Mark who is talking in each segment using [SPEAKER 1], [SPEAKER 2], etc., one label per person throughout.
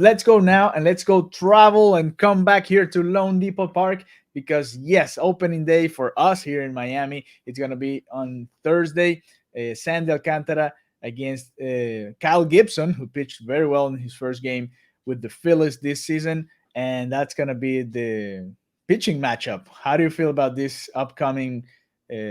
[SPEAKER 1] let's go now and let's go travel and come back here to Lone Depot Park because yes, opening day for us here in Miami. It's gonna be on Thursday. Sandy Alcantara against Kyle Gibson, who pitched very well in his first game with the Phillies this season, and that's gonna be the pitching matchup. How do you feel about this upcoming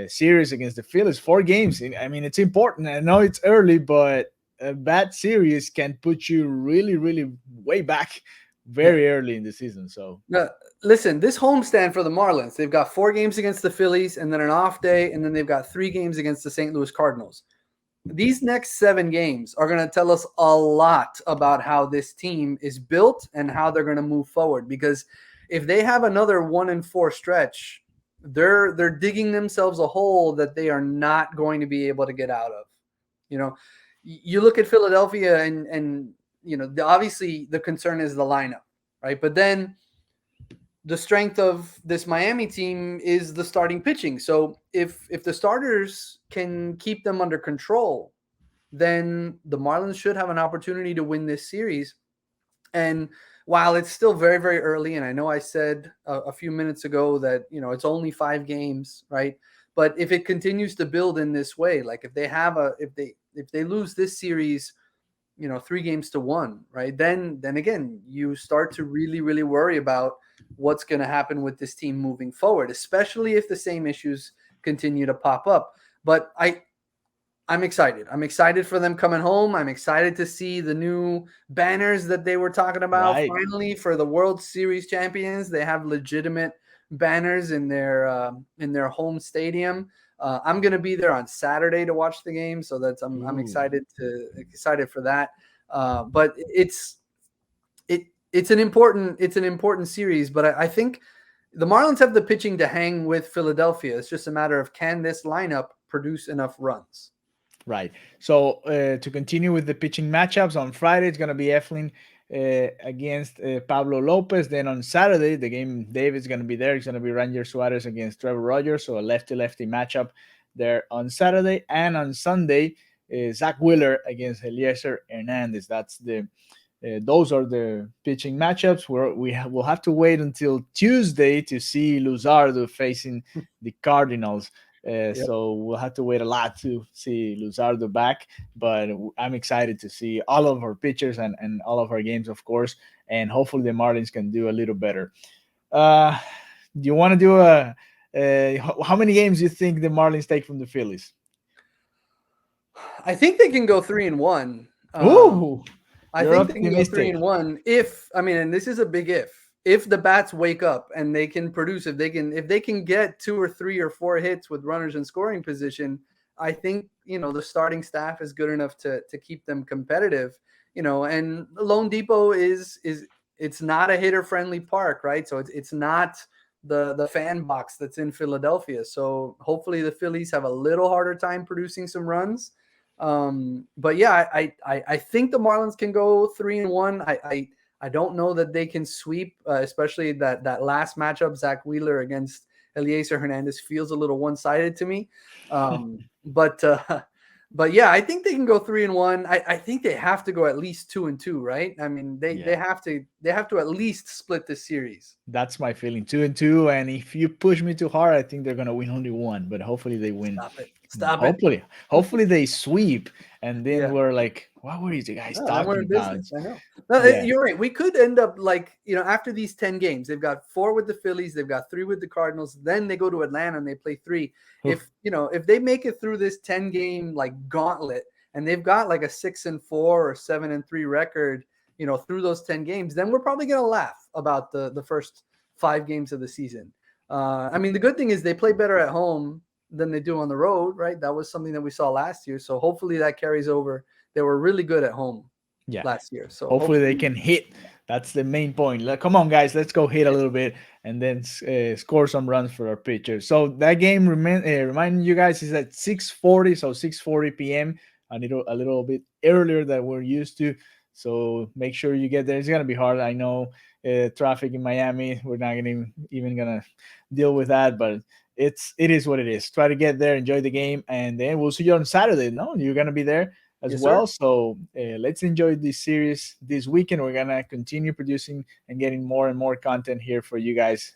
[SPEAKER 1] series against the Phillies? 4 games. I mean, it's important. I know it's early, but a bad series can put you really, really way back
[SPEAKER 2] Yeah.
[SPEAKER 1] very early in the season. So
[SPEAKER 2] No, listen, this homestand for the Marlins, they've got 4 games against the Phillies and then an off day, and then they've got 3 games against the St. Louis Cardinals. These next 7 games are going to tell us a lot about how this team is built and how they're going to move forward. Because if they have another 1-4 stretch, they're digging themselves a hole that they are not going to be able to get out of. You know, you look at Philadelphia and obviously the concern is the lineup, right? But then the strength of this Miami team is the starting pitching. So if the starters can keep them under control, then the Marlins should have an opportunity to win this series. And while it's still very, very early, and I know I said a few minutes ago that it's only 5 games, right? But if it continues to build in this way, like if they lose this series, 3 games to 1, right? Then again, you start to really, really worry about what's going to happen with this team moving forward, especially if the same issues continue to pop up. But I'm excited. I'm excited for them coming home. I'm excited to see the new banners that they were talking about.
[SPEAKER 1] right.
[SPEAKER 2] Finally, for the World Series champions, they have legitimate banners in their home stadium. I'm going to be there on Saturday to watch the game, so I'm
[SPEAKER 1] Ooh.
[SPEAKER 2] excited for that. But it's an important series. But I think the Marlins have the pitching to hang with Philadelphia. It's just a matter of can this lineup produce enough runs.
[SPEAKER 1] Right. So to continue with the pitching matchups on Friday, it's gonna be Eflin against Pablo Lopez. Then on Saturday, the game David's gonna be there. It's gonna be Ranger Suarez against Trevor Rogers. So a lefty-lefty matchup there on Saturday, and on Sunday, Zach Wheeler against Eliezer Hernandez. Those are the pitching matchups. We'll have to wait until Tuesday to see Luzardo facing the Cardinals.
[SPEAKER 2] Yep.
[SPEAKER 1] So we'll have to wait a lot to see Luzardo back. But I'm excited to see all of our pitchers and all of our games, of course. And hopefully the Marlins can do a little better. Uh, do you want to do how many games do you think the Marlins take from the Phillies?
[SPEAKER 2] I think they can go 3-1.
[SPEAKER 1] Ooh,
[SPEAKER 2] I
[SPEAKER 1] you're
[SPEAKER 2] think they can go three
[SPEAKER 1] optimistic.
[SPEAKER 2] and one and this is a big if the bats wake up and they can produce, if they can get 2 or 3 or 4 hits with runners in scoring position, I think the starting staff is good enough to keep them competitive. And Lone Depot is it's not a hitter friendly park, right? So it's not the fan box that's in Philadelphia. So hopefully the Phillies have a little harder time producing some runs. But yeah, I think the Marlins can go 3-1. I don't know that they can sweep, especially that last matchup, Zach Wheeler against Eliezer Hernandez feels a little one sided to me. But but yeah, I think they can go 3-1. I think they have to go at least 2-2, right? I mean, they
[SPEAKER 1] Yeah.
[SPEAKER 2] have to at least split the series.
[SPEAKER 1] That's my feeling. 2-2, and if you push me too hard, I think they're gonna win only one. But hopefully they win.
[SPEAKER 2] Stop it. Stop it.
[SPEAKER 1] Hopefully they sweep, and then
[SPEAKER 2] Yeah.
[SPEAKER 1] we're like, what were you guys
[SPEAKER 2] No, then we're
[SPEAKER 1] talking
[SPEAKER 2] in
[SPEAKER 1] about?
[SPEAKER 2] business. I know. No,
[SPEAKER 1] Yeah.
[SPEAKER 2] you're right. We could end up like, after these 10 games, they've got 4 with the Phillies, they've got 3 with the Cardinals, then they go to Atlanta and they play 3.
[SPEAKER 1] Oof.
[SPEAKER 2] If they make it through this 10 game like gauntlet and they've got like a 6-4 or 7-3 record, through those 10 games, then we're probably going to laugh about the first 5 games of the season. I mean, the good thing is they play better at home than they do on the road, right? That was something that we saw last year. So hopefully that carries over. They were really good at home
[SPEAKER 1] Yeah.
[SPEAKER 2] last year. So
[SPEAKER 1] Hopefully they
[SPEAKER 2] hopefully,
[SPEAKER 1] can hit. That's the main point. Like, come on, guys, let's go hit a little bit and then score some runs for our pitchers. So that game, reminding you guys, is at 6:40, so 6:40 p.m. A little bit earlier than we're used to. So make sure you get there. It's gonna be hard. I know traffic in Miami. We're not gonna even gonna deal with that, but it is what it is. Try to get there, enjoy the game, and then we'll see you on Saturday. No, you're gonna be there. as
[SPEAKER 2] Yes,
[SPEAKER 1] well.
[SPEAKER 2] sir.
[SPEAKER 1] So let's enjoy this series this weekend. We're gonna continue producing and getting more and more content here for you guys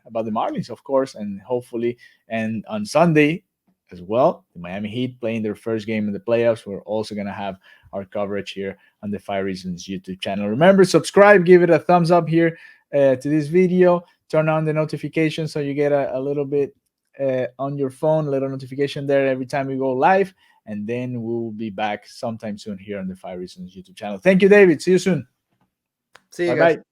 [SPEAKER 1] about the Marlins, of course, and hopefully, and on Sunday as well, the Miami Heat playing their first game in the playoffs. We're also gonna have our coverage here on the Five Reasons YouTube channel. Remember, subscribe, give it a thumbs up here to this video, turn on the notifications so you get a little bit on your phone, a little notification there every time we go live. And then we'll be back sometime soon here on the Five Reasons YouTube channel. Thank you, David. See you soon.
[SPEAKER 2] See you
[SPEAKER 1] Bye
[SPEAKER 2] guys.
[SPEAKER 1] bye.